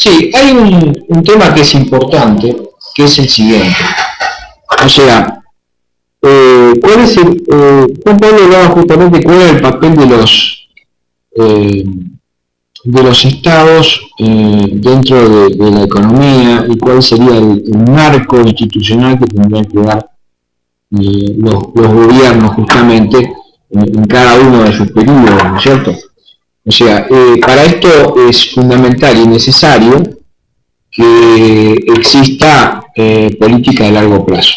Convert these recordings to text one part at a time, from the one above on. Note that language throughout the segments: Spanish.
Sí, hay un tema que es importante, que es el siguiente. O sea, ¿cuál es Juan Pablo hablaba justamente cuál era el papel de los estados dentro de la economía y cuál sería el marco institucional que tendrían que dar los gobiernos justamente en cada uno de sus periodos, ¿no es cierto? O sea, para esto es fundamental y necesario que exista política de largo plazo.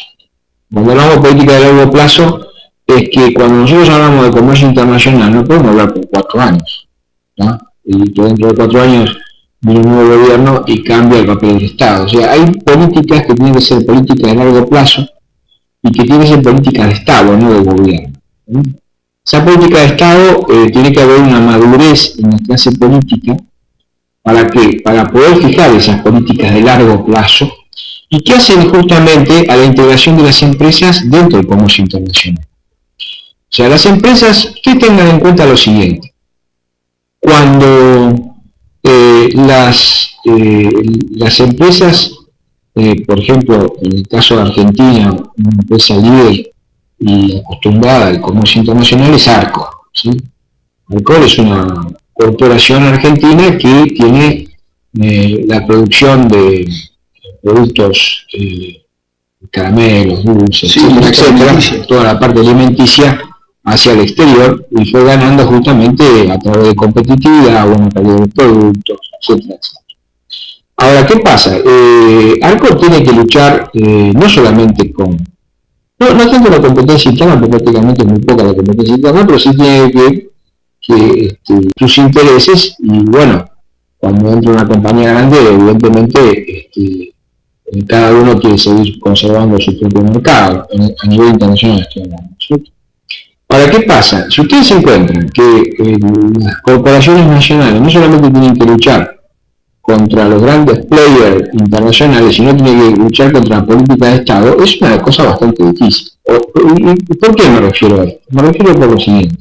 Cuando hablamos de política de largo plazo, es que cuando nosotros hablamos de comercio internacional no podemos hablar por 4 años, ¿no? Y que dentro de 4 años viene un nuevo gobierno y cambia el papel del Estado. O sea, hay políticas que tienen que ser políticas de largo plazo y que tienen que ser políticas de Estado, no de gobierno. Esa política de Estado tiene que haber una madurez en la clase política. ¿Para qué? Para poder fijar esas políticas de largo plazo y que hacen justamente a la integración de las empresas dentro del comercio internacional. O sea, las empresas que tengan en cuenta lo siguiente. Cuando las empresas, por ejemplo, en el caso de Argentina, una empresa líder y acostumbrada al comercio internacional es Arcor, ¿sí? Arcor es una corporación argentina que tiene la producción de productos, caramelos, dulces, sí, etcétera, toda la parte alimenticia hacia el exterior y fue ganando justamente a través de competitividad, buena calidad de productos, etcétera, etcétera. Ahora, ¿qué pasa? Arcor tiene que luchar no solamente con... No tanto la competencia interna, porque prácticamente es muy poca la competencia interna, pero sí tiene que sus intereses, y bueno, cuando entra una compañía grande, evidentemente cada uno quiere seguir conservando su propio mercado, a nivel internacional estoy hablando, ¿cierto? Ahora, ¿qué pasa? Si ustedes encuentran que las corporaciones nacionales no solamente tienen que luchar contra los grandes players internacionales, sino tienen que luchar contra la política de Estado, es una cosa bastante difícil. ¿Y por qué me refiero a esto? Me refiero por lo siguiente.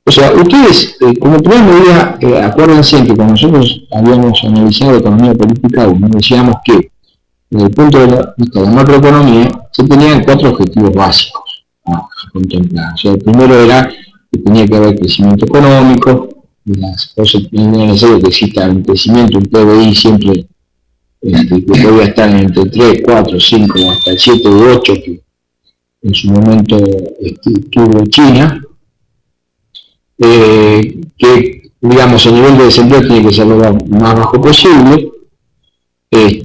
O sea, ustedes, como primera medida, acuérdense que cuando nosotros habíamos analizado economía política 1, decíamos que, desde el punto de vista de la macroeconomía, se tenían 4 objetivos básicos a contemplar. O sea, el primero era que tenía que haber crecimiento económico, las cosas tenían necesario que exista un crecimiento, un PBI siempre que podía estar entre 3, 4, 5, hasta el 7 u 8 que en su momento tuvo China. Que digamos el nivel de desempleo tiene que ser lo más bajo posible, que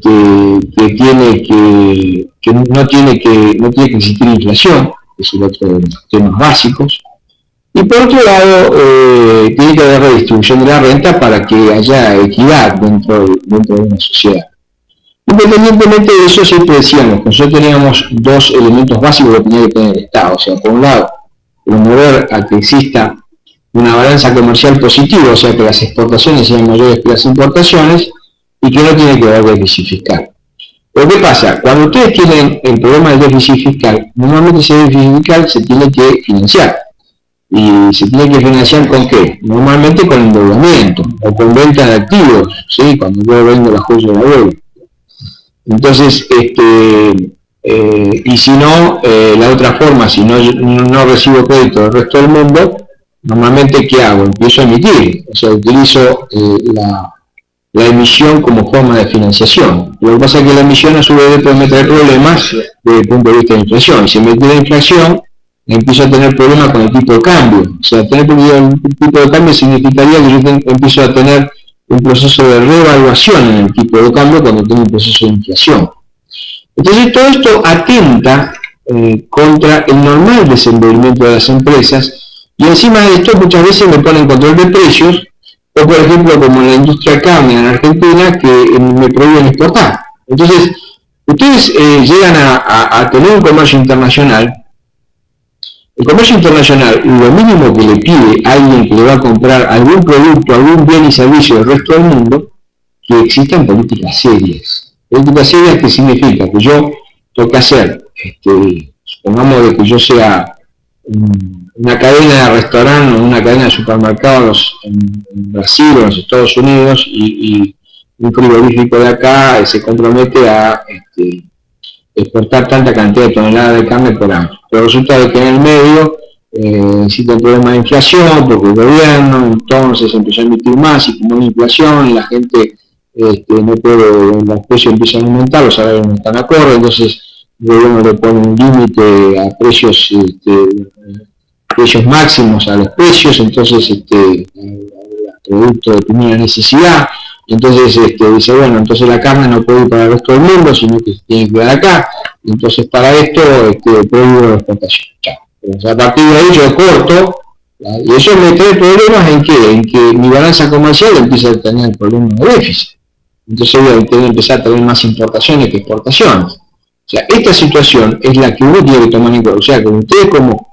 no tiene que existir inflación, que es el otro de los temas básicos, y por otro lado tiene que haber redistribución de la renta para que haya equidad dentro de una sociedad. Independientemente de eso, siempre decíamos que nosotros teníamos 2 elementos básicos que tenía que tener el Estado. O sea, por un lado, promover a que exista una balanza comercial positiva, o sea que las exportaciones sean mayores que las importaciones y que no tiene que haber déficit fiscal. Pero ¿qué pasa? Cuando ustedes tienen el problema del déficit fiscal, normalmente ese déficit fiscal se tiene que financiar. ¿Y se tiene que financiar con qué? Normalmente con endeudamiento o con venta de activos, ¿sí? Cuando yo vendo la joya de la deuda. Entonces, y si no, la otra forma, si no recibo crédito del resto del mundo, normalmente, ¿qué hago? Empiezo a emitir, o sea, utilizo la emisión como forma de financiación. Lo que pasa es que la emisión a su vez puede traer problemas desde el punto de vista de inflación. Y si me mete la inflación, empiezo a tener problemas con el tipo de cambio. O sea, tener el tipo de cambio significaría que yo empiezo a tener un proceso de reevaluación en el tipo de cambio cuando tengo un proceso de inflación. Entonces, todo esto atenta contra el normal desenvolvimiento de las empresas. Y encima de esto muchas veces me ponen control de precios, o por ejemplo como en la industria carne en Argentina, que me prohíben exportar. Entonces, ustedes llegan a tener un comercio internacional. El comercio internacional, lo mínimo que le pide a alguien que le va a comprar algún producto, algún bien y servicio del resto del mundo, que existan políticas serias. Políticas serias que significa que yo tengo que hacer, supongamos de que yo sea una cadena de restaurantes o una cadena de supermercados en Brasil o en los Estados Unidos y un frigorífico de acá se compromete a exportar tanta cantidad de toneladas de carne por año. Pero resulta de que en el medio existe un problema de inflación, porque el gobierno entonces empezó a emitir más, y como hay inflación, la gente no puede, los precios empiezan a aumentar, los salarios no están acordes, entonces el gobierno le pone un límite a precios, precios máximos a los precios, entonces productos de primera necesidad. Entonces dice, bueno, entonces la carne no puede ir para el resto del mundo, sino que se tiene que quedar acá. Entonces para esto prohíbo la exportación. Entonces, a partir de ahí yo corto, y eso me trae problemas en que mi balanza comercial empieza a tener problemas de déficit. Entonces voy a tener que empezar a tener más importaciones que exportaciones. O sea, esta situación es la que uno tiene que tomar en cuenta. O sea, que ustedes como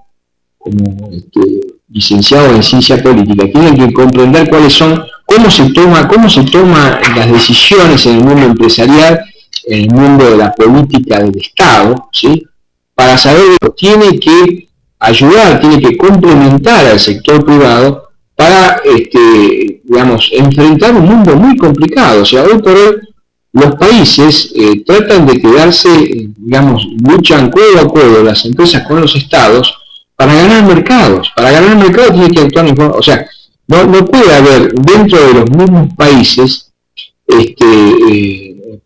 licenciados en ciencia política tienen que comprender cuáles son, cómo se toman las decisiones en el mundo empresarial, en el mundo de la política del Estado, ¿sí? Para saber que tiene que ayudar, tiene que complementar al sector privado para, digamos, enfrentar un mundo muy complicado. O sea, hoy por hoy los países tratan de quedarse, digamos, luchan codo a codo las empresas con los estados para ganar mercados. Para ganar mercados tiene que actuar en forma, o sea, no puede haber dentro de los mismos países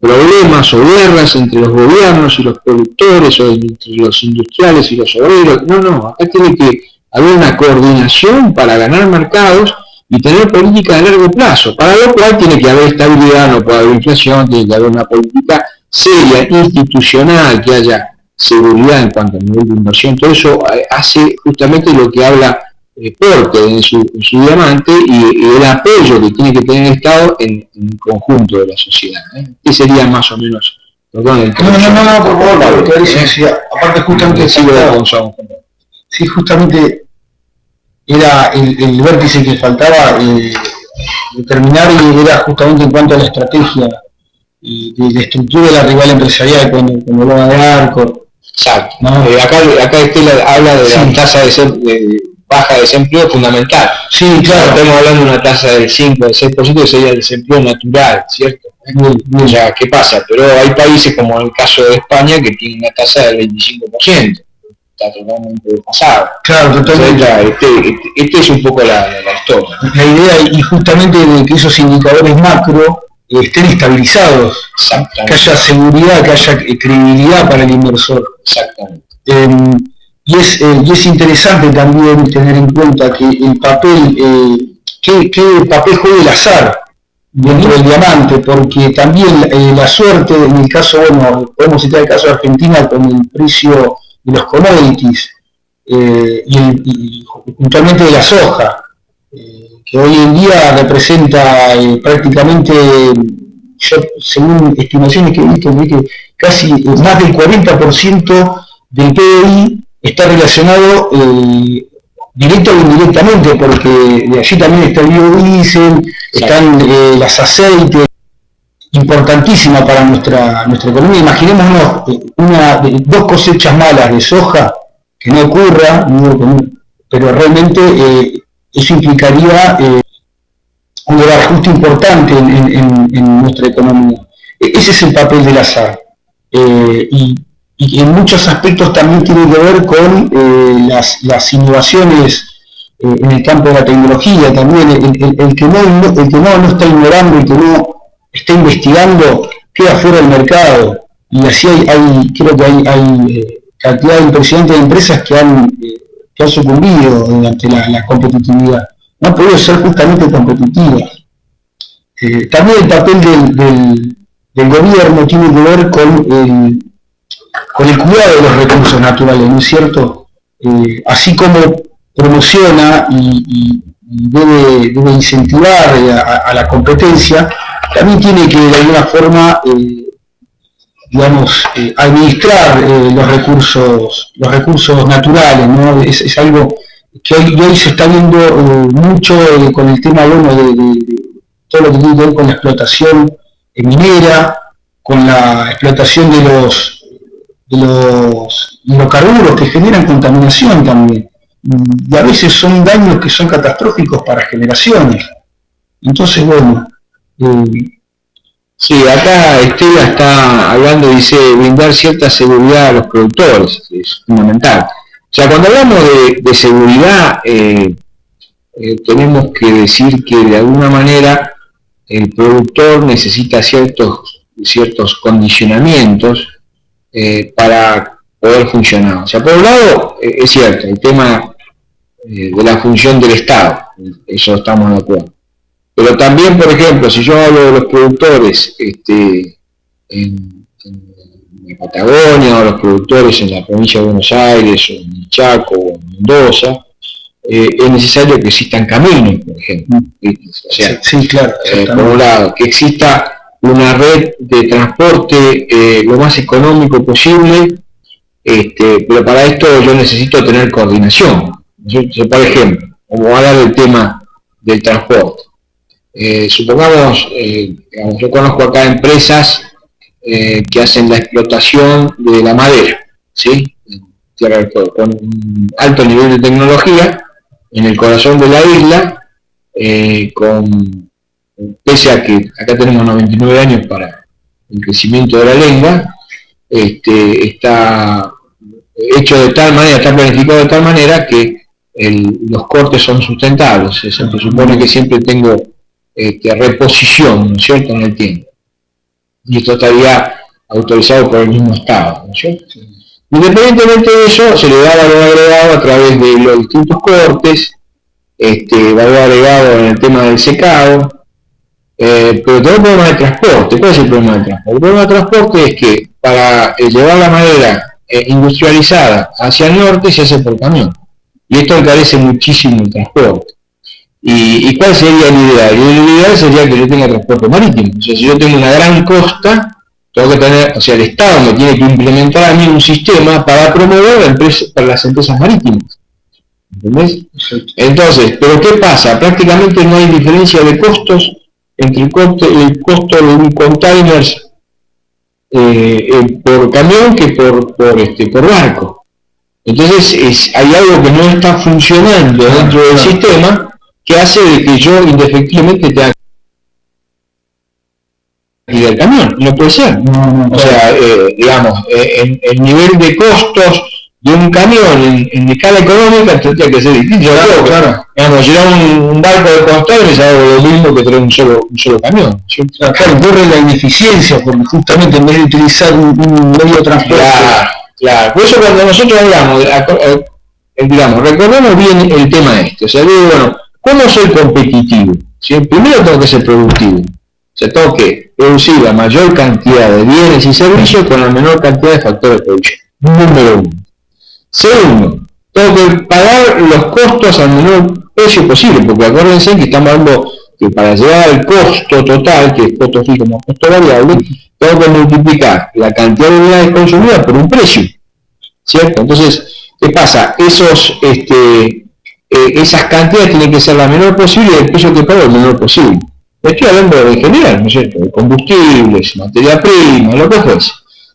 problemas o guerras entre los gobiernos y los productores, o entre los industriales y los obreros. No, acá tiene que haber una coordinación para ganar mercados y tener política de largo plazo, para lo cual tiene que haber estabilidad, no puede haber inflación, tiene que haber una política seria, institucional, que haya seguridad en cuanto a nivel de inversión. Todo eso hace justamente lo que habla Porter en su diamante, y el apoyo que tiene que tener el Estado en el conjunto de la sociedad. ¿Qué sería más o menos? Perdón, por favor, aparte justamente sí, justamente era el vértice que faltaba determinar, y era justamente en cuanto a la estrategia y de estructura de la rival empresarial, cuando hablaba de Arcor. Exacto. ¿No? Acá Estela habla de la tasa de baja de desempleo fundamental. Sí, claro. Estamos hablando de una tasa del 5 o del 6%, que sería el desempleo natural, ¿cierto? O sea, ¿qué pasa? Pero hay países como el caso de España que tienen una tasa del 25%. Está totalmente desfasado. Claro, totalmente. Este es un poco la historia. La idea, y justamente de que esos indicadores macro estén estabilizados, que haya seguridad, que haya credibilidad para el inversor. Exactamente. Y es interesante también tener en cuenta que el papel, qué papel juega el azar dentro del diamante, porque también la suerte, en el caso, bueno, podemos citar el caso de Argentina con el precio de los commodities, y puntualmente de la soja, que hoy en día representa prácticamente, yo según estimaciones que he visto, que casi más del 40% del PBI está relacionado directo o indirectamente, porque de allí también está el biodiesel, están las aceites, importantísima para nuestra economía. Imaginémonos dos cosechas malas de soja, que no ocurra, pero realmente eso implicaría un reajuste importante en nuestra economía. Ese es el papel del azar. Y en muchos aspectos también tiene que ver con las innovaciones en el campo de la tecnología. También el que no está ignorando, el que no está investigando, queda fuera del mercado. Y así creo que hay cantidad impresionante de empresas que han sucumbido ante la competitividad. No han podido ser justamente competitivas. También el papel del gobierno tiene que ver con el cuidado de los recursos naturales, ¿no es cierto? Así como promociona y debe incentivar a la competencia, también tiene que de alguna forma, administrar los recursos naturales, ¿no? Es algo que hoy se está viendo mucho con el tema, bueno, de todo lo que tiene que ver con la explotación minera, con la explotación de los hidrocarburos que generan contaminación también, y a veces son daños que son catastróficos para generaciones. Entonces, bueno, Sí, acá Estela está hablando, dice, brindar cierta seguridad a los productores, es fundamental. O sea, cuando hablamos de seguridad, tenemos que decir que de alguna manera el productor necesita ciertos condicionamientos para poder funcionar. O sea, por un lado, es cierto, el tema de la función del Estado, eso estamos de acuerdo. Pero también, por ejemplo, si yo hablo de los productores en la Patagonia, o los productores en la provincia de Buenos Aires, o en Chaco, o en Mendoza, es necesario que existan caminos, por ejemplo. O sea, sí, claro. Por un lado, que exista una red de transporte lo más económico posible, pero para esto yo necesito tener coordinación. Yo, por ejemplo, como hablar del tema del transporte. Supongamos, yo conozco acá empresas que hacen la explotación de la madera, ¿sí? Tierra del Fuego, con un alto nivel de tecnología, en el corazón de la isla, pese a que acá tenemos 99 años para el crecimiento de la lengua, está hecho de tal manera, está planificado de tal manera que los cortes son sustentables, se supone que siempre tengo reposición, ¿no es cierto?, en el tiempo. Y esto estaría autorizado por el mismo Estado, ¿no es cierto? Independientemente de eso, se le da valor agregado a través de los distintos cortes, valor agregado en el tema del secado, pero tenemos un problema de transporte. ¿Cuál es el problema del transporte? El problema del transporte es que para llevar la madera industrializada hacia el norte se hace por camión, y esto encarece muchísimo el transporte. ¿Y cuál sería el ideal? El ideal sería que yo tenga transporte marítimo. O sea, si yo tengo una gran costa, tengo que tener, o sea, el Estado me tiene que implementar a mí un sistema para promover para las empresas marítimas. ¿Entendés? Entonces, ¿pero qué pasa? Prácticamente no hay diferencia de costos entre el costo de un container por camión que por barco. Entonces, hay algo que no está funcionando dentro del sistema, que hace de que yo indefectiblemente tenga que ir al camión. No puede ser. O sea, digamos, el nivel de costos de un camión en escala económica tendría que ser distinto. Claro. Digamos, llevar un barco de container es algo lo mismo que traer un solo camión. Claro, ocurre la ineficiencia, porque justamente en vez de utilizar un medio de transporte. Claro. Por eso cuando nosotros hablamos, digamos, recordemos bien el tema este. O sea, digo, bueno, ¿cómo soy competitivo? ¿Sí? Primero tengo que ser productivo. O sea, tengo que producir la mayor cantidad de bienes y servicios con la menor cantidad de factores de producción. Número uno. Segundo, tengo que pagar los costos al menor precio posible, porque acuérdense que estamos hablando que para llegar al costo total, que es costo fijo más costo variable, tengo que multiplicar la cantidad de unidades consumidas por un precio. ¿Cierto? Entonces, ¿qué pasa? Esas cantidades tienen que ser la menor posible y el precio que pago el menor posible. Estoy hablando de general, ¿no es cierto? De combustibles, materia prima, lo que fuese.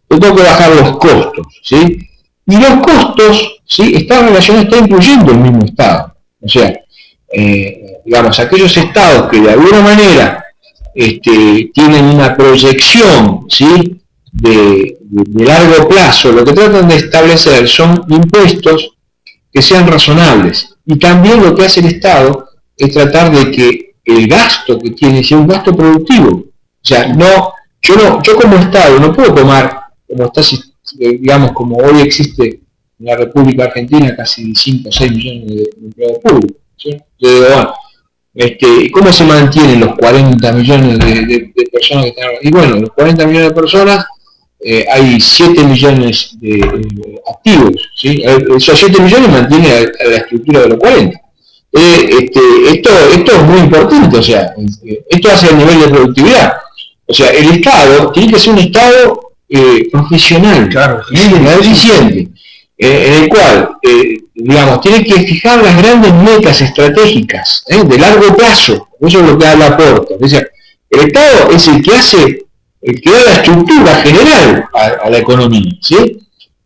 Yo tengo que bajar los costos, ¿sí? Y los costos, ¿sí?, están relacionados, está incluyendo el mismo Estado. O sea, digamos, aquellos estados que de alguna manera tienen una proyección, ¿sí?, de largo plazo, lo que tratan de establecer son impuestos que sean razonables. Y también lo que hace el Estado es tratar de que el gasto que tiene sea un gasto productivo. O sea, yo como Estado no puedo tomar, como está, digamos, como hoy existe en la República Argentina, casi 5 o 6 millones de empleados públicos. ¿Sí? Yo digo, bueno, ¿cómo se mantienen los 40 millones de personas que están? Y bueno, los 40 millones de personas, hay 7 millones de activos, ¿sí? Esos 7 millones mantienen a la estructura de los 40. Esto es muy importante, o sea, esto hace el nivel de productividad. O sea, el Estado tiene que ser un Estado profesional, claro, eficiente, en el cual, digamos, tiene que fijar las grandes metas estratégicas de largo plazo. Eso es lo que da la Porta. O sea, el Estado es el que da la estructura general a la economía, ¿sí?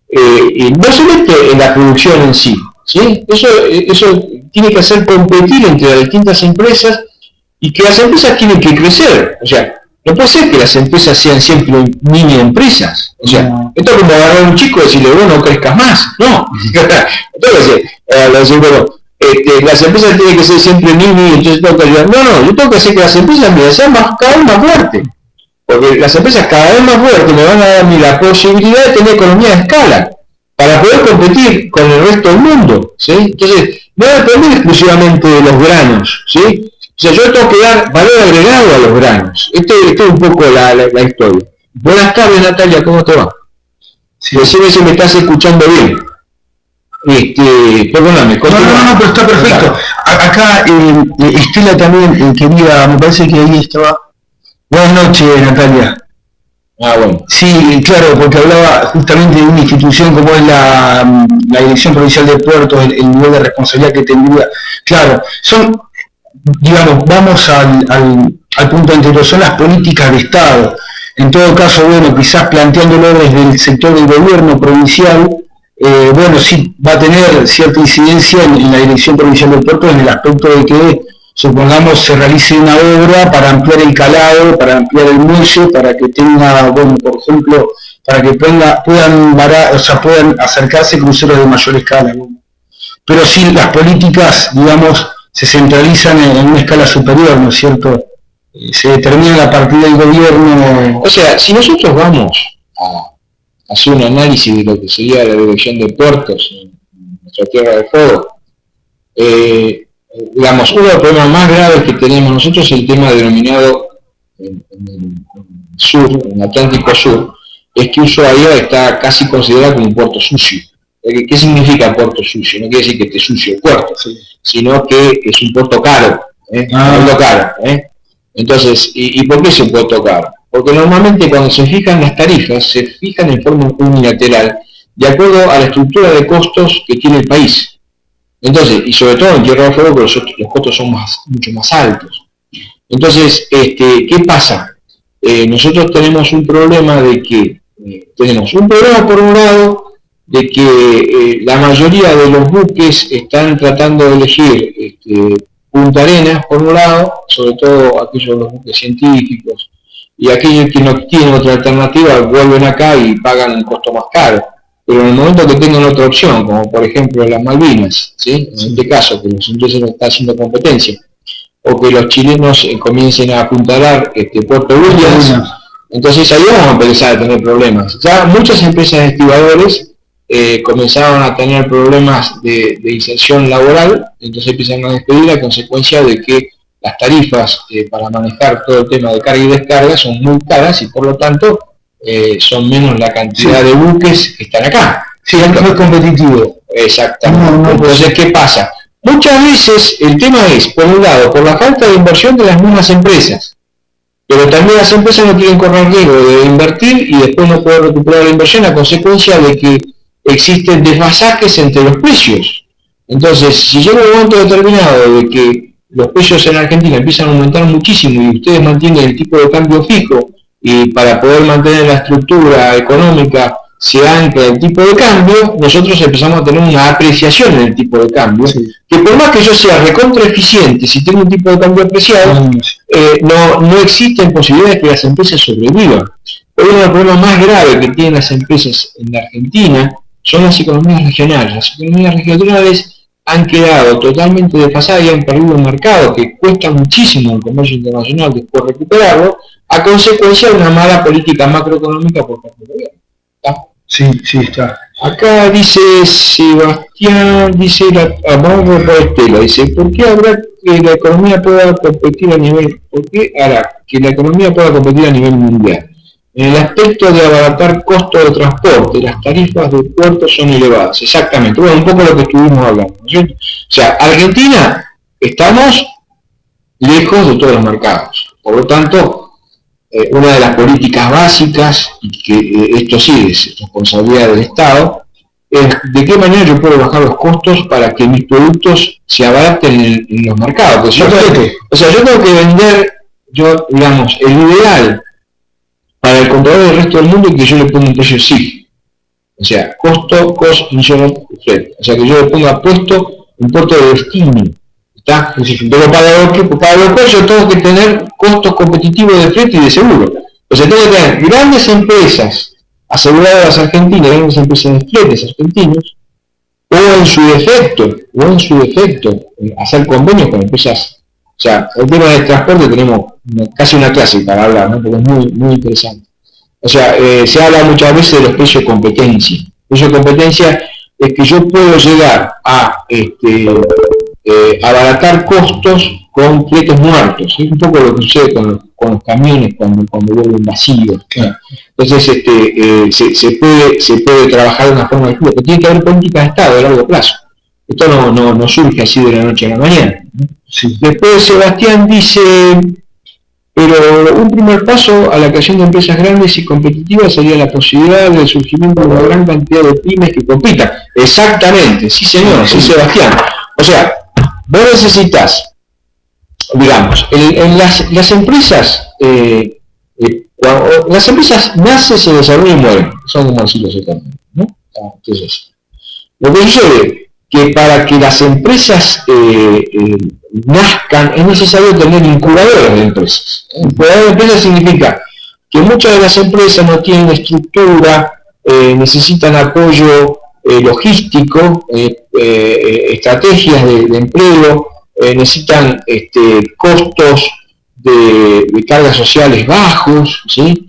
Y no solamente en la producción en sí, ¿sí? Eso tiene que hacer competir entre las distintas empresas y que las empresas tienen que crecer. O sea, No puede ser que las empresas sean siempre mini empresas. O sea, esto es como agarrar a un chico y decirle, bueno, no crezcas más. No. Entonces, las empresas tienen que ser siempre mini, entonces tengo que ayudar. No, yo tengo que hacer que las empresas sean cada vez más fuertes. Porque las empresas cada vez más fuertes me van a dar a mí la posibilidad de tener economía de escala para poder competir con el resto del mundo, ¿sí? Entonces, no depender exclusivamente de los granos, ¿sí? O sea, yo tengo que dar valor agregado a los granos. Esta es un poco la historia. Buenas tardes, Natalia, ¿cómo te va? Sí. Decime si me estás escuchando bien. Perdóname. No, pero está perfecto. Acá Estela también quería, me parece que ahí estaba. Buenas noches, Natalia. Bueno. Sí, claro, porque hablaba justamente de una institución como es la Dirección Provincial de Puertos, el nivel de responsabilidad que tendría. Claro, son, digamos, vamos al punto anterior, son las políticas de Estado. En todo caso, bueno, quizás planteándolo desde el sector del gobierno provincial, bueno, sí va a tener cierta incidencia en la Dirección Provincial de Puertos en el aspecto de que, supongamos, se realice una obra para ampliar el calado, para ampliar el muelle, para que tenga, bueno, por ejemplo, para que puedan acercarse cruceros de mayor escala, ¿no? Pero sí, las políticas, digamos, se centralizan en una escala superior, ¿no es cierto? Se determinan a partir del gobierno. O sea, si nosotros vamos a hacer un análisis de lo que sería la Dirección de Puertos en nuestra Tierra del Fuego, digamos, uno de los problemas más graves que tenemos nosotros es el tema denominado en el sur, en el Atlántico Sur, es que Ushuaia está casi considerado como un puerto sucio. ¿Qué significa puerto sucio? No quiere decir que esté sucio el puerto, sí, sino que es un puerto caro, Entonces, ¿y por qué es un puerto caro? Porque normalmente cuando se fijan las tarifas, se fijan en forma unilateral, de acuerdo a la estructura de costos que tiene el país. Entonces, y sobre todo en Tierra del Fuego, los costos son mucho más altos. Entonces, ¿qué pasa? Nosotros tenemos un problema de que, por un lado, de que la mayoría de los buques están tratando de elegir Punta Arenas, por un lado, sobre todo aquellos los buques científicos, y aquellos que no tienen otra alternativa vuelven acá y pagan un costo más caro. Pero en el momento que tengan otra opción, como por ejemplo las Malvinas, ¿sí? En este caso, que los ingleses no están haciendo competencia, o que los chilenos comiencen a apuntalar Puerto Williams, entonces ahí vamos a empezar a tener problemas. Ya muchas empresas de estibadores comenzaron a tener problemas de inserción laboral, entonces empiezan a despedir a consecuencia de que las tarifas para manejar todo el tema de carga y descarga son muy caras y por lo tanto son menos la cantidad de buques que están acá. Sí, es muy competitivo. Exactamente. Entonces, ¿qué pasa? Muchas veces el tema es, por un lado, por la falta de inversión de las mismas empresas, pero también las empresas no quieren correr riesgo de invertir y después no poder recuperar la inversión a consecuencia de que existen desfasajes entre los precios. Entonces, si llega un momento determinado de que los precios en Argentina empiezan a aumentar muchísimo y ustedes mantienen el tipo de cambio fijo y para poder mantener la estructura económica se ancla el tipo de cambio, nosotros empezamos a tener una apreciación en el tipo de cambio, sí, que por más que yo sea recontra eficiente, si tengo un tipo de cambio apreciado, no existen posibilidades de que las empresas sobrevivan. Hoy uno de los problemas más graves que tienen las empresas en la Argentina son las economías regionales. Las economías regionales han quedado totalmente desfasadas y han perdido un mercado que cuesta muchísimo el comercio internacional después recuperarlo, a consecuencia de una mala política macroeconómica por parte del gobierno. Sí, está. Acá dice Sebastián, dice vamos por Estela, dice, ¿por qué hará que la economía pueda competir a nivel mundial? En el aspecto de abaratar costos de transporte, las tarifas de puertos son elevadas. Exactamente, bueno, un poco lo que estuvimos hablando, ¿no es cierto? O sea, Argentina, estamos lejos de todos los mercados. Por lo tanto, una de las políticas básicas, y que esto sí es responsabilidad del Estado, es de qué manera yo puedo bajar los costos para que mis productos se abaraten en los mercados. Yo tengo que vender, digamos, el ideal para el comprador del resto del mundo es que yo le ponga un precio SIG. O sea, cost insurance rate. O sea, que yo le ponga un puerto de destino. ¿Está? Pero para lo cual yo tengo que tener costos competitivos de flete y de seguro. O sea, tengo que tener grandes empresas aseguradoras argentinas, grandes empresas de fletes argentinos, o en su defecto, hacer convenios con empresas. O sea, el tema del transporte tenemos casi una clase para hablar, ¿no? Porque es muy, muy interesante. O sea, se habla muchas veces de los precios de competencia. Precios de competencia es que yo puedo llegar a abaratar costos con fletes muertos. Es un poco lo que sucede con los camiones cuando vuelven vacíos. Claro. Entonces se puede trabajar de una forma distinta, pero tiene que haber políticas de Estado a largo plazo. Esto no surge así de la noche a la mañana, ¿no? Sí. Después Sebastián dice, pero un primer paso a la creación de empresas grandes y competitivas sería la posibilidad del surgimiento de una gran cantidad de pymes que compitan. Exactamente, sí señor, sí Sebastián. O sea, vos necesitas, digamos, en las empresas, las empresas nacen, se desarrollan y mueren, son como ciclos eternos, ¿no? Entonces, lo que sucede que para que las empresas nazcan es necesario tener incubadores de empresas. Incubadores de empresas significa que muchas de las empresas no tienen estructura, necesitan apoyo logístico, estrategias de empleo, necesitan costos de cargas sociales bajos, ¿sí?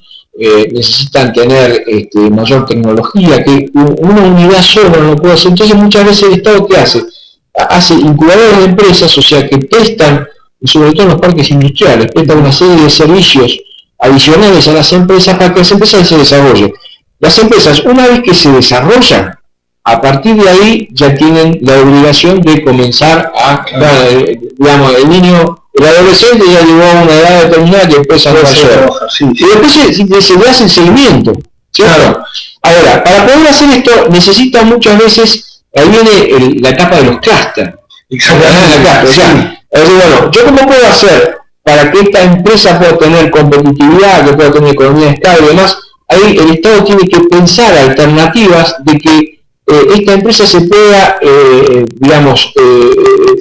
Necesitan tener mayor tecnología, que una unidad sola no lo puede hacer. Entonces muchas veces el Estado ¿qué hace? Hace incubadores de empresas, o sea que prestan, sobre todo en los parques industriales, prestan una serie de servicios adicionales a las empresas para que las empresas se desarrollen. Las empresas, una vez que se desarrollan, a partir de ahí ya tienen la obligación de comenzar a, digamos, el adolescente ya llegó a una edad determinada que empieza a hacer. Sí. Y después se le hace el seguimiento. Claro. Ahora, para poder hacer esto necesita muchas veces, ahí viene la etapa de los clústeres. Exactamente. O sea, bueno, ¿yo cómo puedo hacer para que esta empresa pueda tener competitividad, que pueda tener economía estable y demás? Ahí el Estado tiene que pensar alternativas de que esta empresa se pueda, digamos,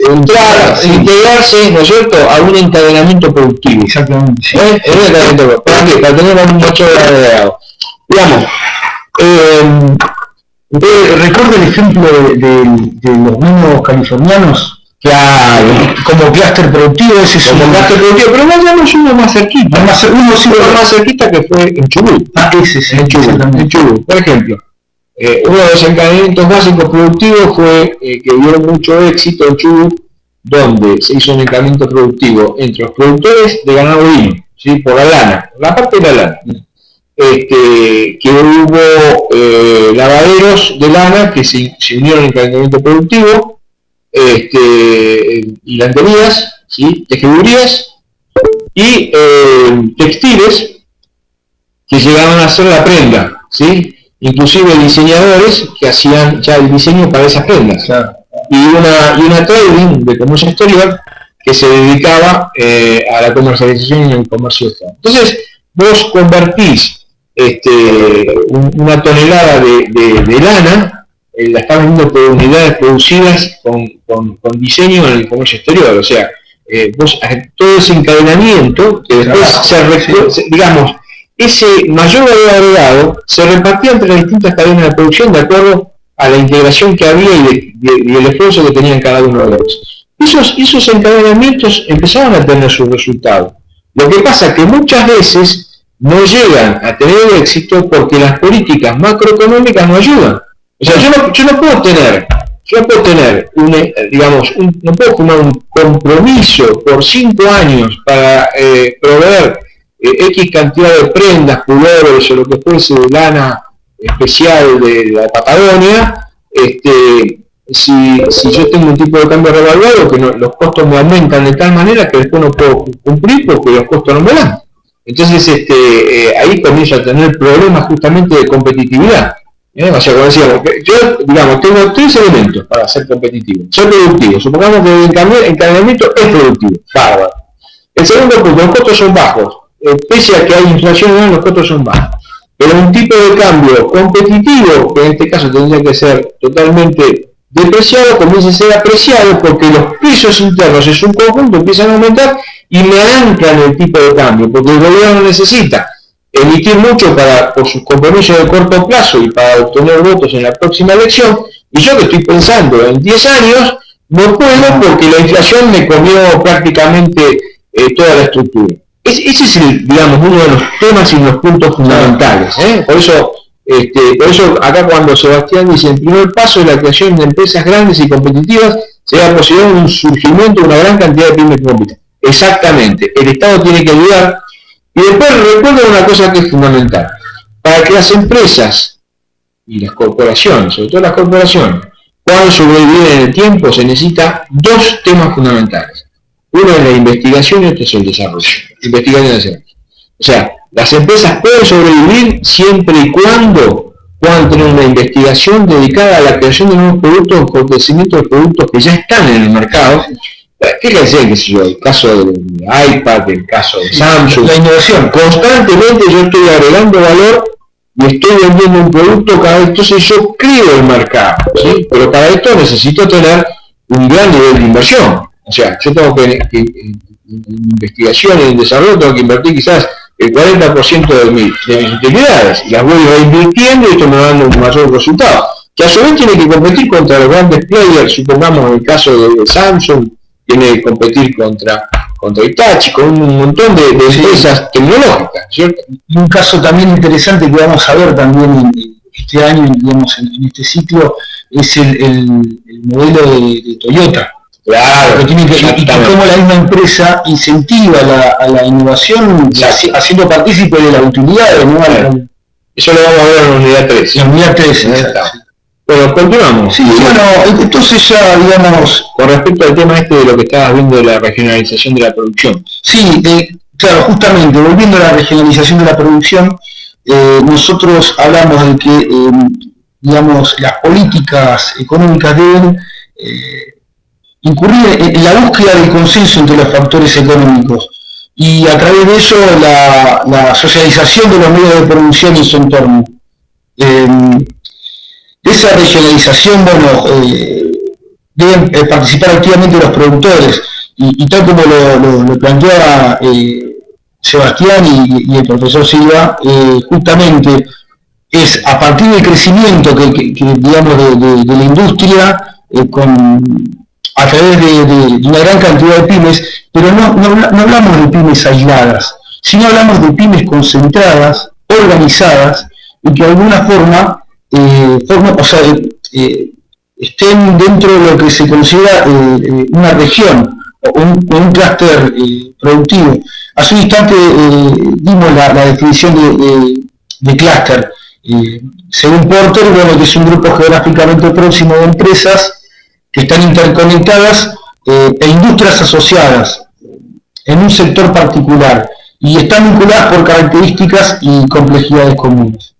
entrar, integrarse, ¿no es cierto?, a un encadenamiento productivo. Exactamente. Sí. ¿Para qué? Para tener un mayor agregado. Digamos, recuerdo el ejemplo de los vinos californianos, como clúster productivo, ese es como clúster productivo, pero vayamos uno más cerquita. Uno más cerquita que fue en Chubut. Ese sí, en Chubut, por ejemplo. Uno de los encadenamientos básicos productivos fue que dio mucho éxito en Chubut, donde se hizo un encadenamiento productivo entre los productores de ganado ovino, ¿sí? Por la lana, la parte de la lana. Que hubo lavaderos de lana que se unieron al encadenamiento productivo, hilanderías, ¿sí? Tejedurías y textiles que llegaban a hacer la prenda, ¿sí? Inclusive diseñadores que hacían ya el diseño para esas prendas. Claro. Y una trading de comercio exterior que se dedicaba a la comercialización y al comercio exterior. Entonces, vos convertís una tonelada de lana, la estás vendiendo por unidades producidas con diseño en el comercio exterior. O sea, vos todo ese encadenamiento que después digamos, ese mayor valor agregado se repartía entre las distintas cadenas de producción de acuerdo a la integración que había y el esfuerzo que tenían cada uno de ellos. Esos encadenamientos empezaban a tener sus resultados. Lo que pasa es que muchas veces no llegan a tener éxito porque las políticas macroeconómicas no ayudan. O sea, yo no puedo tener no puedo tomar un compromiso por 5 años para proveer X cantidad de prendas, pullovers o lo que fuese de lana especial de la Patagonia, si yo tengo un tipo de cambio revaluado, que los costos me aumentan de tal manera que después no puedo cumplir porque los costos no me dan. Entonces ahí comienzo a tener problemas justamente de competitividad. O sea, como decíamos, yo, digamos, tengo 3 elementos para ser competitivo. Ser productivo. Supongamos que el encadenamiento es productivo. Bárbaro. El segundo punto, los costos son bajos. Pese a que hay inflación, los costos son bajos. Pero un tipo de cambio competitivo, que en este caso tendría que ser totalmente depreciado comienza a ser apreciado porque los precios internos en su conjunto empiezan a aumentar y me anclan el tipo de cambio, porque el gobierno necesita emitir mucho por sus compromisos de corto plazo y para obtener votos en la próxima elección, y yo que estoy pensando en 10 años, no puedo porque la inflación me comió prácticamente toda la estructura. Ese es, digamos, uno de los temas y los puntos fundamentales. Por eso acá cuando Sebastián dice, el primer paso de la creación de empresas grandes y competitivas será posibilitar un surgimiento de una gran cantidad de pymes competitivas. Exactamente, el Estado tiene que ayudar. Y después recuerdo una cosa que es fundamental. Para que las empresas y las corporaciones, sobre todo las corporaciones, puedan sobrevivir en el tiempo, se necesita dos temas fundamentales. Uno es la investigación y otro es el desarrollo. Investigación y desarrollo. O sea, las empresas pueden sobrevivir siempre y cuando puedan tener una investigación dedicada a la creación de nuevos productos o fortalecimiento de productos que ya están en el mercado. ¿Qué le decía, qué sé yo? El caso del iPad, el caso de Samsung, la innovación. Constantemente yo estoy agregando valor y estoy vendiendo un producto cada vez, entonces yo creo el mercado, ¿sí? Pero para esto necesito tener un gran nivel de inversión. O sea, yo tengo que en investigación y en desarrollo tengo que invertir quizás el 40% de mis utilidades, y las voy reinvirtiendo y esto me va dando un mayor resultado, que a su vez tiene que competir contra los grandes players, supongamos en el caso de Samsung, tiene que competir contra Hitachi, con un montón de empresas tecnológicas, ¿cierto? Y un caso también interesante que vamos a ver también este año, digamos, en este ciclo, es el modelo de Toyota. Claro, y cómo la misma empresa incentiva a la innovación, haciendo partícipe de las utilidades, ¿no? Eso lo vamos a ver en la unidad 3. En la unidad 3, Bueno, continuamos. Sí, bueno, entonces ya, digamos... Con respecto al tema de lo que estabas viendo de la regionalización de la producción. Sí, claro, justamente, volviendo a la regionalización de la producción, nosotros hablamos de que, digamos, las políticas económicas deben incurrir en la búsqueda del consenso entre los factores económicos y a través de eso la socialización de los medios de producción en su entorno. Esa regionalización, bueno, deben participar activamente los productores y tal como lo planteaba Sebastián y el profesor Silva, justamente es a partir del crecimiento que digamos de la industria a través de una gran cantidad de pymes, pero no hablamos de pymes aisladas, sino hablamos de pymes concentradas, organizadas y que de alguna forma estén dentro de lo que se considera una región o un clúster productivo. Hace un instante dimos la definición de clúster. Según Porter, bueno, que es un grupo geográficamente próximo de empresas que están interconectadas e industrias asociadas en un sector particular y están vinculadas por características y complejidades comunes.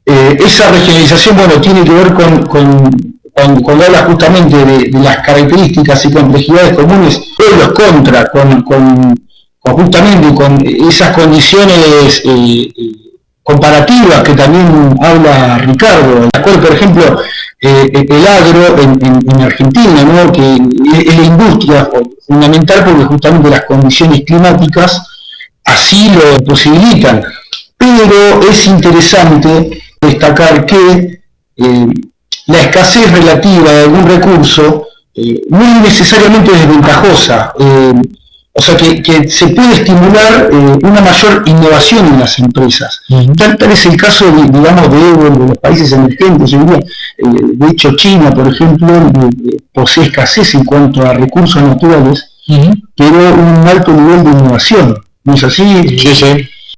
Esa regionalización, bueno, tiene que ver cuando habla justamente de las características y complejidades comunes, pueblos justamente con esas condiciones comparativas que también habla Ricardo, en la cual, por ejemplo, el agro en Argentina, ¿no? Que es la industria fundamental porque justamente las condiciones climáticas así lo posibilitan. Pero es interesante destacar que la escasez relativa de algún recurso no es necesariamente desventajosa. O sea que se puede estimular una mayor innovación en las empresas. Tal es el caso, digamos, de los países emergentes. De hecho, China, por ejemplo, posee escasez en cuanto a recursos naturales, pero un alto nivel de innovación. ¿No es así? Sí.